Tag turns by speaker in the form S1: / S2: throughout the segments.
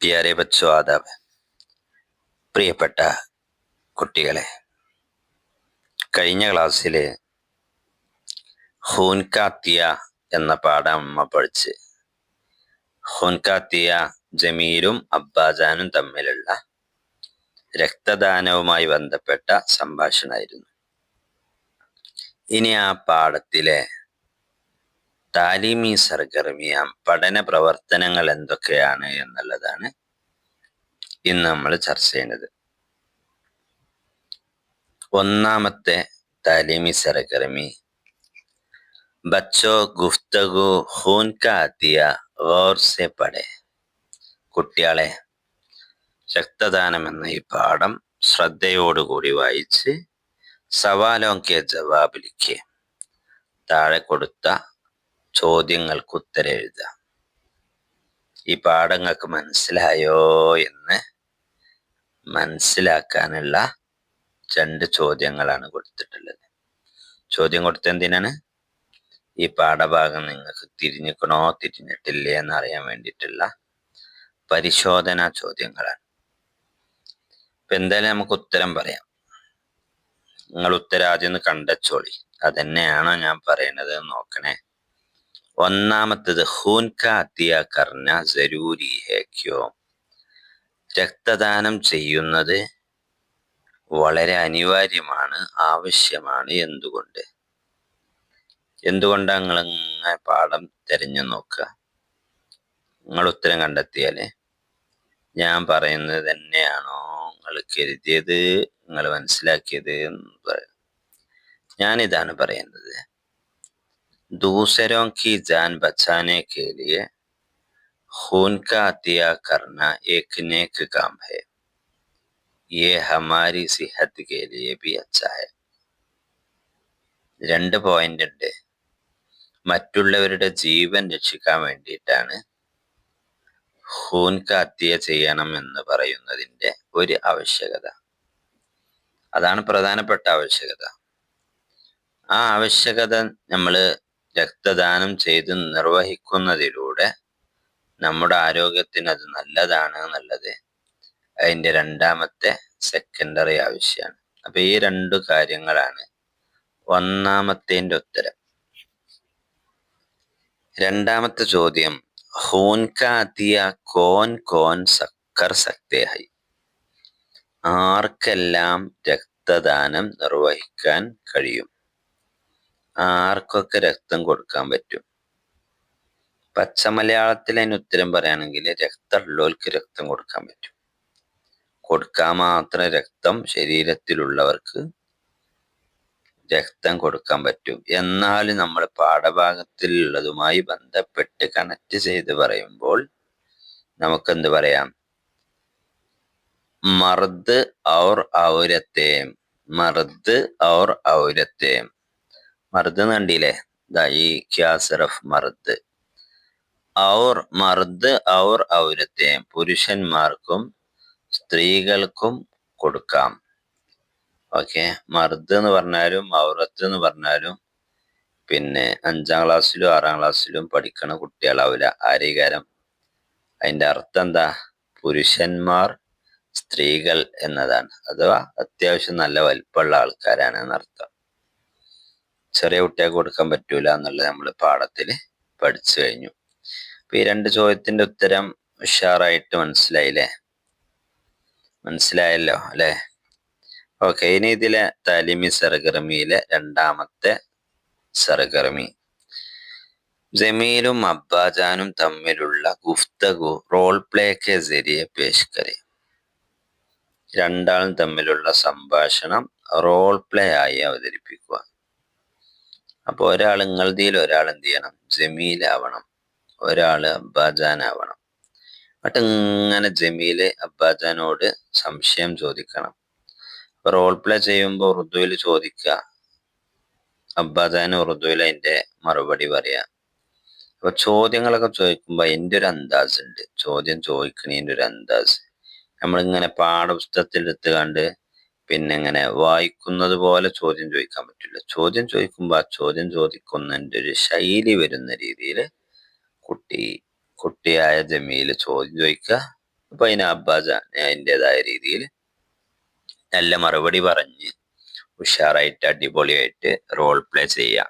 S1: പ്യാരെ ബച്ചോ ആദാബ്. പ്രിയപ്പെട്ട കുട്ടികളെ, കഴിഞ്ഞ ക്ലാസ്സിൽ ഹൂൻകാത്തിയ എന്ന പാഠം അമ്മ പഠിച്ച്. ഹൂൻകാത്തിയ ജമീലും അബ്ബാജാനും തമ്മിലുള്ള രക്തദാനവുമായി ബന്ധപ്പെട്ട സംഭാഷണമായിരുന്നു. ഇനി ആ പാഠത്തിലെ താലീമി സർഗർമിയ പഠന പ്രവർത്തനങ്ങൾ എന്തൊക്കെയാണ് എന്നുള്ളതാണ് ഇന്ന് നമ്മൾ ചർച്ച ചെയ്യുന്നത്. ഒന്നാമത്തെ താലീമി സർഗർമി, ബച്ചോ ഗുഫ്തഗു ഖൂൻ കാ അത്തിയ ഗൗർ സെ പഠേ. കുട്ടികളെ, രക്തദാനം എന്ന ഈ പാഠം ശ്രദ്ധയോടുകൂടി വായിച്ച് സവാലോं के ജവാബ് ലിഖിയെ. താഴെ കൊടുത്ത ചോദ്യങ്ങൾക്ക് ഉത്തരം എഴുതുക. ഈ പാഠങ്ങൾക്ക് മനസ്സിലായോ എന്ന് മനസ്സിലാക്കാനുള്ള 2 ചോദ്യങ്ങളാണ് കൊടുത്തിട്ടുള്ളത്. ചോദ്യം കൊടുത്ത എന്തിനാണ്? ഈ പാഠഭാഗം നിങ്ങൾക്ക് തിരിഞ്ഞിക്കണോ തിരിഞ്ഞിട്ടില്ലേ എന്നറിയാൻ വേണ്ടിയിട്ടുള്ള പരിശോധനാ ചോദ്യങ്ങളാണ്. ഇപ്പൊ എന്തായാലും നമുക്ക് ഉത്തരം പറയാം. നിങ്ങൾ ഉത്തരം ആദ്യം ഒന്ന് കണ്ടച്ചോളി. അതെന്നെയാണോ ഞാൻ പറയുന്നത് നോക്കണേ. ഒന്നാമത്തത്, ഖൂൻ കാ അത്തിയ കർന ജരൂരി ഹെ ക്യോ. രക്തദാനം ചെയ്യുന്നത് വളരെ അനിവാര്യമാണ്, ആവശ്യമാണ്. എന്തുകൊണ്ട്? എന്തുകൊണ്ടാണ് നിങ്ങൾ പാഠം തിരഞ്ഞു നോക്കുക. നിങ്ങൾ ഉത്തരം കണ്ടെത്തിയാലേ ഞാൻ പറയുന്നത് തന്നെയാണോ നിങ്ങൾ കരുതിയത്, നിങ്ങൾ മനസ്സിലാക്കിയത് എന്ന് പറയാം. ഞാനിതാണ് പറയുന്നത്. दूसरों की जान बचाने के लिए खून का अतिया करना एक नेक काम है. ये हमारी सेहत के लिए भी अच्छा है. 2 പോയിന്റ് ഉണ്ട്. മറ്റുള്ളവരുടെ ജീവൻ രക്ഷിക്കാൻ വേണ്ടിയിട്ടാണ് ഖൂൻ കാ അത്തിയ ചെയ്യണം എന്ന് പറയുന്നതിൻ്റെ ഒരു ആവശ്യകത. അതാണ് പ്രധാനപ്പെട്ട ആവശ്യകത. ആ ആവശ്യകത നമ്മൾ രക്തദാനം ചെയ്ത് നിർവഹിക്കുന്നതിലൂടെ നമ്മുടെ ആരോഗ്യത്തിന് അത് നല്ലതാണ് എന്നുള്ളത് അതിൻ്റെ രണ്ടാമത്തെ സെക്കൻഡറി ആവശ്യമാണ്. അപ്പൊ ഈ 2 കാര്യങ്ങളാണ് ഒന്നാമത്തേൻ്റെ ഉത്തരം. രണ്ടാമത്തെ ചോദ്യം, ഖൂൻ കാ അത്തിയ കോൻ കോൻ കർ സക്തേ ഹൈ. ആർക്കെല്ലാം രക്തദാനം നിർവഹിക്കാൻ കഴിയും? ആർക്കൊക്കെ രക്തം കൊടുക്കാൻ പറ്റും? പച്ച മലയാളത്തിൽ അതിന് ഉത്തരം പറയുകയാണെങ്കിൽ രക്തമുള്ളവർക്ക് രക്തം കൊടുക്കാൻ പറ്റും. കൊടുക്കാൻ മാത്രം രക്തം ശരീരത്തിലുള്ളവർക്ക് രക്തം കൊടുക്കാൻ പറ്റും. എന്നാൽ നമ്മൾ പാഠഭാഗത്തിലുള്ളതുമായി ബന്ധപ്പെട്ട് കണക്ട് ചെയ്ത് പറയുമ്പോൾ നമുക്കെന്ത് പറയാം? മർദ് ഔർ ഔരത്തെ. മർദ് ഔർ ഔരത്തെ. മർദ് കണ്ടില്ലേ? ഈ ക്യാ സിറഫ് മർദ്. ഔർ മർദ് ഔർ ഔരത്തെ, പുരുഷന്മാർക്കും സ്ത്രീകൾക്കും കൊടുക്കാം. ഓക്കെ, മർദ് എന്ന് പറഞ്ഞാലും ഔറത്ത് എന്ന് പറഞ്ഞാലും പിന്നെ 5ാം ക്ലാസ്സിലും 6ാം ക്ലാസ്സിലും പഠിക്കണ കുട്ടികളാവില്ല. ആരീകാരം അതിൻ്റെ അർത്ഥം എന്താ? പുരുഷന്മാർ, സ്ത്രീകൾ എന്നതാണ്. അഥവാ അത്യാവശ്യം നല്ല വലിപ്പമുള്ള ആൾക്കാരാണ് എന്നർത്ഥം. ചെറിയ കുട്ടികൾക്ക് കൊടുക്കാൻ പറ്റൂല എന്നുള്ളത് നമ്മൾ പാഠത്തിൽ പഠിച്ചു കഴിഞ്ഞു. അപ്പൊ ഈ 2 ചോദ്യത്തിന്റെ ഉത്തരം ഉഷാറായിട്ട് മനസ്സിലായില്ലേ? മനസ്സിലായല്ലോ അല്ലെ? ഓക്കെ, ഇനി ഇതിലെ താലിമി സർഗർമിയിലെ രണ്ടാമത്തെ സർഗർമി, ജമീലും അബ്ബാജാനും തമ്മിലുള്ള ഗുഫ്തഗു റോൾ പ്ലേ കെ ജരിയെ പേഷ് കരെ. രണ്ടാളും തമ്മിലുള്ള സംഭാഷണം റോൾ പ്ലേ ആയി അവതരിപ്പിക്കുക. അപ്പൊ ഒരാൾ ഇങ്ങളതിയിൽ ഒരാൾ എന്ത് ചെയ്യണം? ജമീലാവണം, ഒരാൾ അബ്ബാജാനാവണം. എന്നിട്ട് ഇങ്ങനെ ജമീല് അബ്ബാജാനോട് സംശയം ചോദിക്കണം. അപ്പൊ റോൾ പ്ലേ ചെയ്യുമ്പോൾ ഉറുദുവിൽ ചോദിക്കുക, അബ്ബാജാൻ ഉറുദുവിൽ അതിന്റെ മറുപടി പറയാ. അപ്പൊ ചോദ്യങ്ങളൊക്കെ ചോദിക്കുമ്പോ അതിൻ്റെ ഒരു അന്താസ് ഉണ്ട്. ചോദ്യം ചോദിക്കണതിൻ്റെ ഒരു അന്താസ് നമ്മളിങ്ങനെ പാഠപുസ്തകത്തിൽ എടുത്ത് കണ്ട് പിന്നെ ഇങ്ങനെ വായിക്കുന്നത് പോലെ ചോദ്യം ചോദിക്കാൻ പറ്റില്ല. ചോദ്യം ചോദിക്കുമ്പോൾ ആ ചോദ്യം ചോദിക്കുന്നതിൻ്റെ ഒരു ശൈലി വരുന്ന രീതിയിൽ കുട്ടിയായ ജമീൽ ചോദ്യം ചോദിക്കുക, അപ്പൊ അതിന് അബ്ബാജാൻ അതിൻ്റെതായ രീതിയിൽ നല്ല മറുപടി പറഞ്ഞ് ഉഷാറായിട്ട് അടിപൊളിയായിട്ട് റോൾ പ്ലേ ചെയ്യാം.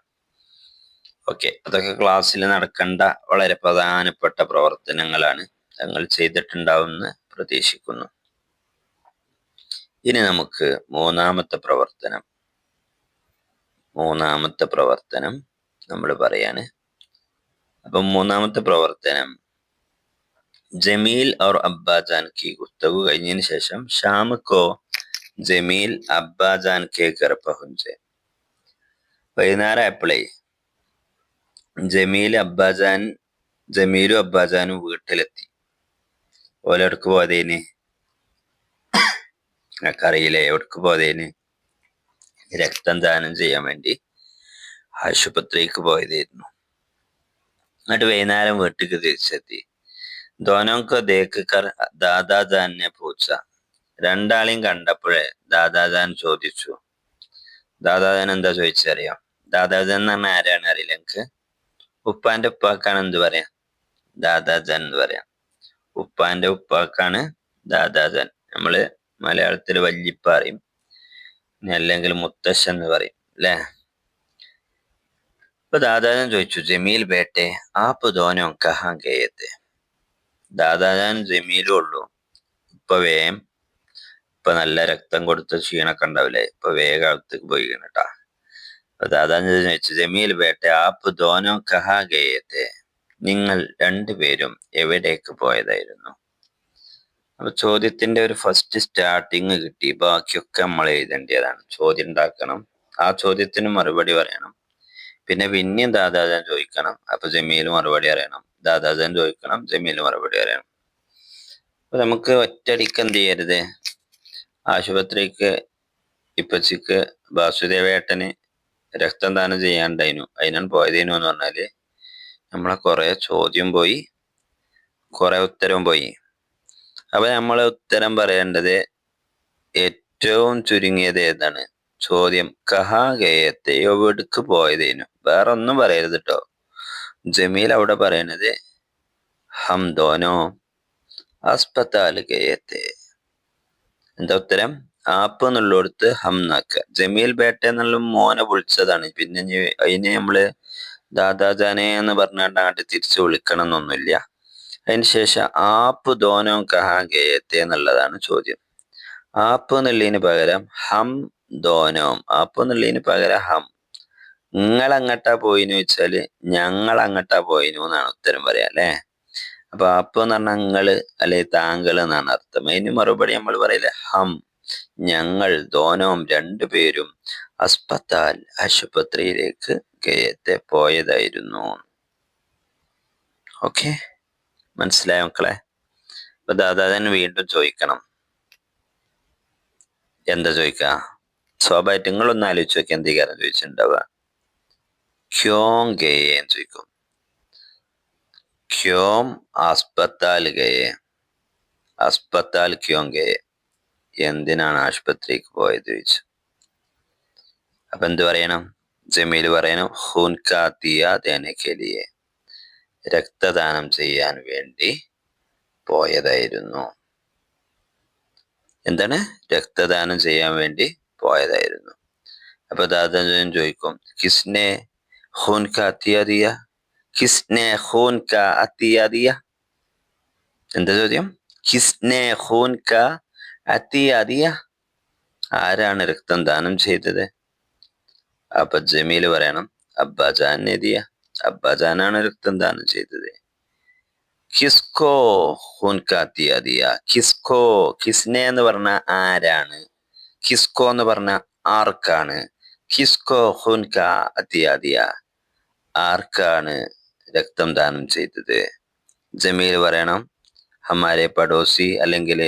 S1: ഓക്കെ, അതൊക്കെ ക്ലാസ്സിൽ നടക്കേണ്ട വളരെ പ്രധാനപ്പെട്ട പ്രവർത്തനങ്ങളാണ്. ഞങ്ങൾ ചെയ്തിട്ടുണ്ടാവുമെന്ന് പ്രതീക്ഷിക്കുന്നു. ഇനി നമുക്ക് മൂന്നാമത്തെ പ്രവർത്തനം നമ്മൾ പറയാണ്. അപ്പം മൂന്നാമത്തെ പ്രവർത്തനം, ജമീൽ और अब्बाजान की गुफ्तगू കഴിഞ്ഞതിന് ശേഷം शाम को ജമീൽ അബ്ബാജാൻ കെ ഘർ പഹുഞ്ചെ. വൈകുന്നേരം ആയപ്പോഴേ ജമീലും അബ്ബാജാനും വീട്ടിലെത്തി. ഓലെവിടക്ക് പോയതേന്? അറിയില്ലേ എവിടക്ക് പോയതേന്? രക്തം ദാനം ചെയ്യാൻ വേണ്ടി ആശുപത്രിക്ക് പോയതായിരുന്നു. എന്നിട്ട് വൈകുന്നേരം വീട്ടിക്ക് തിരിച്ചെത്തി. ദോനോക്ക് ദേക്ക് കർ ദാദാജാനെ പൂച്ച. രണ്ടാളെയും കണ്ടപ്പോഴേ ദാദാജാൻ ചോദിച്ചു. ദാദാജാൻ എന്താ ചോദിച്ചറിയാം? ദാദാജാൻ എന്ന് പറഞ്ഞാൽ ആരാണ് അറിയില്ല എനിക്ക്. ഉപ്പാന്റെ ഉപ്പാക്കാണ് എന്ത് പറയാ? ദാദാജാൻ എന്ന് പറയാം. ഉപ്പാന്റെ ഉപ്പാക്കാണ് ദാദാജാൻ. നമ്മള് മലയാളത്തിൽ വല്യപ്പ പറയും, അല്ലെങ്കിൽ മുത്തശ്ശൻ എന്ന് പറയും അല്ലേ? അപ്പൊ ദാദാജാൻ ചോദിച്ചു, ജമീൽ ബേട്ടെ ആപ്പ് ദോനോ കഹാ ഗയേ थे? ദാദാജാൻ ജമീലും ഉള്ളൂ. ഇപ്പൊ നല്ല രക്തം കൊടുത്ത ക്ഷീണൊക്കെ ഉണ്ടാവില്ലേ, ഇപ്പൊ വേഗം അകത്തേക്ക് പോയി കേട്ടാ. അപ്പൊ ദാദാജാൻ ചോദിച്ചു, ജമീൽ ബേട്ടെ ആപ്പ് ദോനോ കഹാ ഗയേ थे? നിങ്ങൾ രണ്ടുപേരും എവിടേക്ക് പോയതായിരുന്നു? അപ്പൊ ചോദ്യത്തിന്റെ ഒരു ഫസ്റ്റ് സ്റ്റാർട്ടിങ് കിട്ടി. ബാക്കിയൊക്കെ നമ്മൾ എഴുതേണ്ടതാണ്. ചോദ്യം ഉണ്ടാക്കണം, ആ ചോദ്യത്തിന് മറുപടി പറയണം, പിന്നെയും ദാദാജാൻ ചോദിക്കണം, അപ്പൊ ജമീൽ മറുപടി അറിയണം, ദാദാജാൻ ചോദിക്കണം, ജമീൽ മറുപടി അറിയണം. അപ്പൊ നമുക്ക് ഒറ്റയടിക്ക് എന്ത് ചെയ്യരുത്, ആശുപത്രിക്ക് ഇപ്പച്ചിക്ക് വാസുദേവേട്ടന് രക്തം ദാനം ചെയ്യാണ്ടായിരുന്നു, അതിനാണ് പോയതേനു എന്ന് പറഞ്ഞാല് നമ്മളെ കുറെ ചോദ്യം പോയി, കുറെ ഉത്തരവും പോയി. അപ്പൊ നമ്മളെ ഉത്തരം പറയേണ്ടത് ഏറ്റവും ചുരുങ്ങിയത് ഏതാണ്? ചോദ്യം കഹാ ഗയത്തെ, എവിടേക്ക് പോയതേനു, വേറെ ഒന്നും പറയരുത് കേട്ടോ. ജമീൽ അവിടെ പറയണത് ഹം ദോനോ അസ്പതാൽ ഗയത്തെ. എന്താ ഉത്തരം? ആപ്പ് എന്നുള്ളടത്ത് ഹം നാക്ക. ജമീൽ ബേട്ട എന്നുള്ള മോനെ വിളിച്ചതാണ്. പിന്നെ അതിനെ നമ്മള് ദാദാജാനെ എന്ന് പറഞ്ഞാണ്ട് അങ്ങോട്ട് തിരിച്ചു വിളിക്കണം എന്നൊന്നുമില്ല. അതിനുശേഷം ആപ്പ് ദോനോ കഹാ ഗയത്തെ എന്നുള്ളതാണ് ചോദ്യം. ആപ്പ് എന്നുള്ളതിന് പകരം ഹം ദോനോം, ആപ്പ് എന്നുള്ളതിന് പകരം ഹം. നിങ്ങൾ അങ്ങട്ടാ പോയിന്ന് വെച്ചാല് ഞങ്ങൾ അങ്ങട്ടാ പോയിനു എന്നാണ് ഉത്തരം പറയാ അല്ലെ. അപ്പൊ ആപ്പ് എന്ന് പറഞ്ഞാൽ നിങ്ങള് അല്ലെ താങ്കൾ എന്നാണ് അർത്ഥം. അതിന് മറുപടി നമ്മൾ പറയില്ലേ ഹം, ഞങ്ങൾ, ദോനോം രണ്ടുപേരും, അസ്പതാൽ ആശുപത്രിയിലേക്ക് ഗയത്തെ പോയതായിരുന്നു. ഓക്കെ, മനസ്സിലായ മക്കളെ? അപ്പൊ ദാദാജാൻ വീണ്ടും ചോദിക്കണം. എന്താ ചോദിക്ക? സ്വാഭാവികമായിട്ട് നിങ്ങളൊന്ന് ആലോചിച്ച് നോക്കി എന്ത് കാരണം ചോദിച്ചിട്ടുണ്ടാവുക? ക്യോം ഗയേ എന്ന് ചോദിക്കും. ക്യോം അസ്പതാൽ ഗയേ, അസ്പതാൽ ക്യോം ഗയേ, എന്തിനാണ് ആശുപത്രിക്ക് പോയത് ചോദിച്ചു. അപ്പൊ എന്ത് പറയണം? ജമീൽ പറയണം ഖൂൻ കാ ദിയ ദേനെ കെ ലിയേ, രക്തദാനം ചെയ്യാൻ വേണ്ടി പോയതായിരുന്നു. എന്താണ്? രക്തദാനം ചെയ്യാൻ വേണ്ടി പോയതായിരുന്നു. അപ്പൊ ദാദാജാൻ ചോദിക്കും കിസ്നെ ഖൂൻ കാ അത്തിയ ദിയ, കിസ്നെ ഖൂൻ കാ അത്തിയ ദിയ. എന്താ ചോദ്യം? കിസ്നെ ഖൂൻ കാ അത്തിയ ദിയ, ആരാണ് രക്തം ദാനം ചെയ്തത്? അപ്പൊ ജമീൽ പറയണം അബ്ബാജാൻ നെ ദിയ, അബ്ബാജാനാണ് രക്തം ദാനം ചെയ്തത്. കിസ്കോ ഖൂൻ കാ അത്തിയ ദിയ, കിസ്കോ, കിസ്നെ എന്ന് പറഞ്ഞ ആരാണ്, കിസ്കോ എന്ന് പറഞ്ഞ ആർക്കാണ്, കിസ്കോ ഖൂൻ കാ അത്തിയ ദിയ, ആർക്കാണ് രക്തം ദാനം ചെയ്തത്? ജമീൽ പറയണം ഹമാരെ പഡോസി അല്ലെങ്കിൽ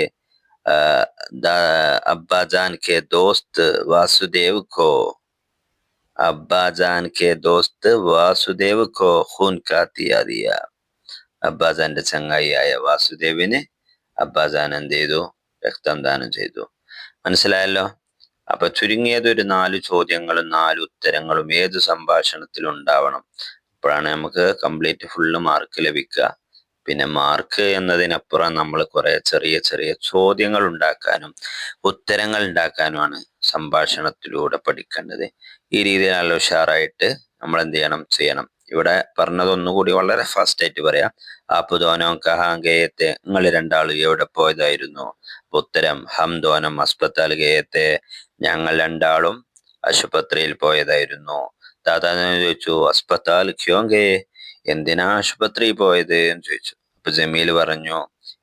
S1: അബ്ബാജാൻ കെ ദോസ്ത് വാസുദേവ് കോ, അബ്ബാജാൻ കെ ദോസ്ത് വാസുദേവ് കോ ഖൂൻ കാ ദിയ ദിയ, അബ്ബാജാന്റെ ചങ്ങായിയായ വാസുദേവിന് അബ്ബാജാൻ എന്ത് ചെയ്തു? രക്തം ദാനം ചെയ്തു. മനസ്സിലായല്ലോ? അപ്പൊ ചുരുങ്ങിയത് ഒരു 4 ചോദ്യങ്ങളും 4 ഉത്തരങ്ങളും ഏത് സംഭാഷണത്തിലും ഉണ്ടാവണം. അപ്പോഴാണ് നമുക്ക് കംപ്ലീറ്റ് ഫുള്ള് മാർക്ക് ലഭിക്കുക. പിന്നെ മാർക്ക് എന്നതിനപ്പുറം നമ്മൾ കുറെ ചെറിയ ചെറിയ ചോദ്യങ്ങൾ ഉണ്ടാക്കാനും ഉത്തരങ്ങൾ ഉണ്ടാക്കാനുമാണ് സംഭാഷണത്തിലൂടെ പഠിക്കേണ്ടത്. ഈ രീതിയിൽ നല്ല ഉഷാറായിട്ട് നമ്മൾ എന്ത് ചെയ്യണം. ഇവിടെ പറഞ്ഞതൊന്നുകൂടി വളരെ ഫാസ്റ്റ് ആയിട്ട് പറയാം. ആപ്പ് ദോനം കഹാം ഗയത്തെ, നിങ്ങൾ രണ്ടാളും എവിടെ പോയതായിരുന്നു? ഉത്തരം ഹം ദോനം അസ്പത്താൽ ഗയത്തെ, ഞങ്ങൾ രണ്ടാളും ആശുപത്രിയിൽ പോയതായിരുന്നു. ദാദാ ചോദിച്ചു അസ്പത്താൽ ക്യോ ഗയേ, എന്തിനാ ആശുപത്രി പോയത് എന്ന് ചോദിച്ചു. അപ്പൊ ജമീൽ പറഞ്ഞു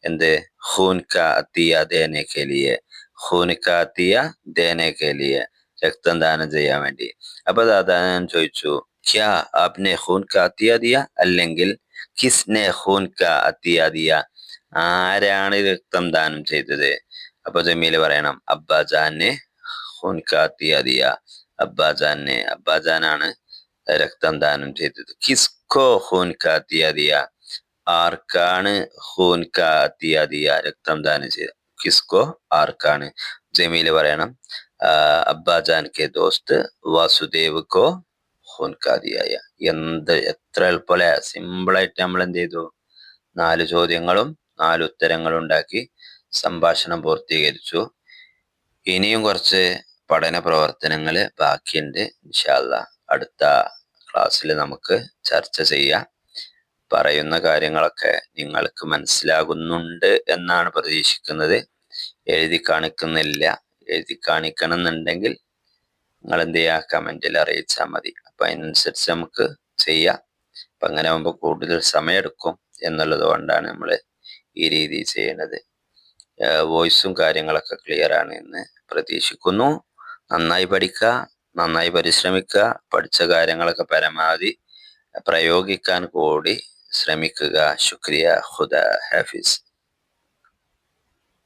S1: എന്ത്, ഖൂൻ കാ അത്തിയ ദേനെ കെ ലിയെ, ഖൂൻ കാ അത്തിയ ദേനെ കെ ലിയെ, രക്തം ദാനം ചെയ്യാൻ വേണ്ടി. അപ്പൊ ദാദാൻ ചോദിച്ചു ക്യാ ആപ്നെ ഖൂൻ കാ അത്തിയ ദിയ, അല്ലെങ്കിൽ കിസ്നെ ഖൂൻ കാ അത്തിയ ദിയ, ആരാണ് രക്തം ദാനം ചെയ്തത്? അപ്പൊ ജമീൽ പറയണം അബ്ബാജാനെ ഖൂൻ കാ അത്തിയ ദിയ, അബ്ബാജാനെ, അബ്ബാജാനാണ് രക്തം ദാനം ചെയ്തത്. കിസ്കോ ഖൂൻ കാ അത്തിയ ദിയ, ആർക്കാണ് ഖൂൻ കാ അത്തിയ ദിയ, രക്തം ദാനം ചെയ്തത്? കിസ്കോ, ആർക്കാണ്? ജമീൽ പറയണം അബ്ബാജാൻ കെ ദോസ്ത് വാസുദേവ് കോ ഖൂൻ കാ ദിയ. എത്ര എളുപ്പല്ലേ, സിമ്പിളായിട്ട് നമ്മൾ എന്ത് ചെയ്തു, 4 ചോദ്യങ്ങളും 4 ഉത്തരങ്ങളും ഉണ്ടാക്കി സംഭാഷണം പൂർത്തീകരിച്ചു. ഇനിയും കുറച്ച് പഠന പ്രവർത്തനങ്ങൾ ബാക്കിയുണ്ട്. ഇൻഷാ അല്ലാഹ് അടുത്ത ക്ലാസ്സിൽ നമുക്ക് ചർച്ച ചെയ്യാം. പറയുന്ന കാര്യങ്ങളൊക്കെ നിങ്ങൾക്ക് മനസ്സിലാകുന്നുണ്ട് എന്നാണ് പ്രതീക്ഷിക്കുന്നത്. എഴുതി കാണിക്കുന്നില്ല. എഴുതി കാണിക്കണം എന്നുണ്ടെങ്കിൽ നിങ്ങൾ എന്ത് ചെയ്യുക, കമന്റിൽ അറിയിച്ചാൽ മതി. അപ്പൊ അതിനനുസരിച്ച് നമുക്ക് ചെയ്യാം. അപ്പൊ അങ്ങനെ ആകുമ്പോൾ കൂടുതൽ സമയമെടുക്കും എന്നുള്ളത് കൊണ്ടാണ് നമ്മൾ ഈ രീതി ചെയ്യുന്നത്. വോയിസും കാര്യങ്ങളൊക്കെ ക്ലിയർ ആണ് എന്ന് പ്രതീക്ഷിക്കുന്നു. നന്നായി പഠിക്കുക, നന്നായി പരിശ്രമിക്കുക, പഠിച്ച കാര്യങ്ങളൊക്കെ പരമാവധി പ്രയോഗിക്കാൻ കൂടി ശ്രമിക്കുക. ശുക്രിയ. ഖുദ ഹാഫിസ്.